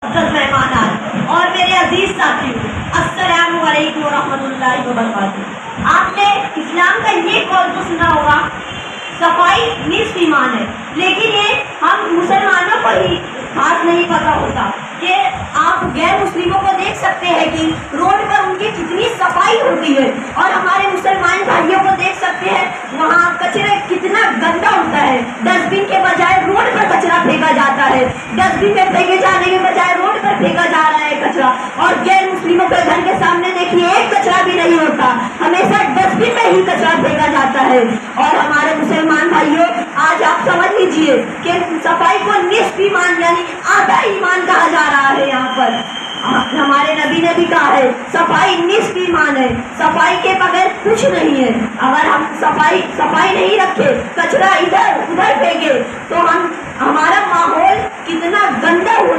मेहमान और मेरे अजीज साथियों, अस्सलामु अलैकुम वरहमतुल्लाहि वबरकातुहू। आपने इस्लाम का ये कौल तो सुना होगा, सफाई निस्फ ईमान है, लेकिन ये हम मुसलमानों को ही खास नहीं पता होता कि आप गैर मुस्लिमों को देख सकते हैं कि रोड पर उनकी कितनी सफाई होती है, और हमारे मुसलमान भाइयों को देख सकते हैं वहाँ कचरा कितना गंदा होता है। डस्टबिन के बजाय रोड पर कचरा फेंका जाता है, डस्टबिन में फेंके जाने के बजाय रोड पर फेंका जा रहा है कचरा। और गैर मुस्लिमों के घर के सामने देखिए एक कचरा भी नहीं होता, हमेशा डस्टबिन में ही कचरा फेंका जाता है। और हमारे मुसलमान भाइयों, आज आप समझ लीजिए कि सफाई को निस्फ ईमान यानी आधा ईमान कहा जा रहा है। यहाँ पर हमारे नबी ने भी कहा है सफाई निस्फ ईमान है, सफाई के बगैर कुछ नहीं है। अगर हम सफाई नहीं रखे, कचरा इधर उधर फेंके, तो हमारा माहौल कितना गंदा हो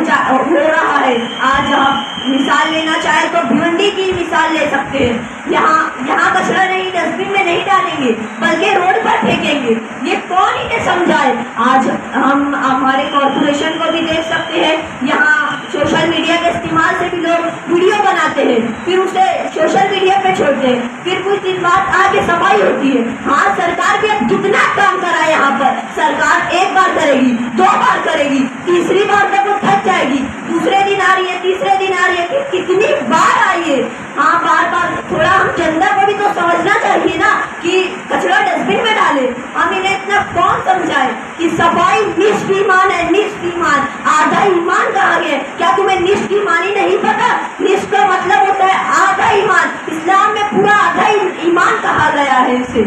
रहा है। आज हम मिसाल लेना चाहे तो भिवंडी की मिसाल ले सकते हैं। यहाँ कचरा नहीं, डस्टबिन में नहीं डालेंगे बल्कि रोड पर फेंकेंगे। ये कौन इन्हें समझाए? आज हम हमारे कॉर्पोरेशन को भी देख सकते हैं, यहाँ सोशल मीडिया के इस्तेमाल से भी लोग वीडियो बनाते हैं, फिर उसे सोशल मीडिया पे छोड़ते हैं, फिर कुछ दिन बाद आगे सफाई होती है। हाँ, सरकार भी अब कितना काम करा है। यहाँ पर सरकार एक बार करेगी, दो बार करेगी, तीसरी बार तक वो थक जाएगी, दूसरे दिन आ रही है, तीसरे दिन आ रही है, कितनी बार आई है। हाँ, बार बार थोड़ा हम जनता को भी तो समझना चाहिए ना कि कचरा डस्टबिन में डाले। हम इन्हें इतना कौन समझाए कि सफाई निस्फ ईमान है, निस्फ ईमान, आधा ईमान कहा गया। क्या तुम्हें निस्फ ईमान ही नहीं पता? निस्फ का मतलब होता है आधा ईमान। इस्लाम में पूरा आधा ईमान कहा गया है इसे।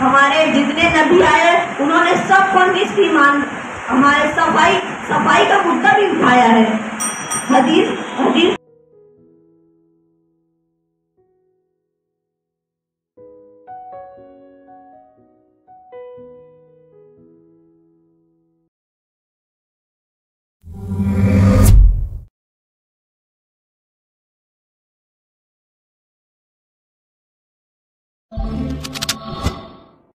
हमारे जितने नबी आए उन्होंने सबको निस्फ ईमान, हमारे सफाई का मुद्दा भी उठाया है। हदीस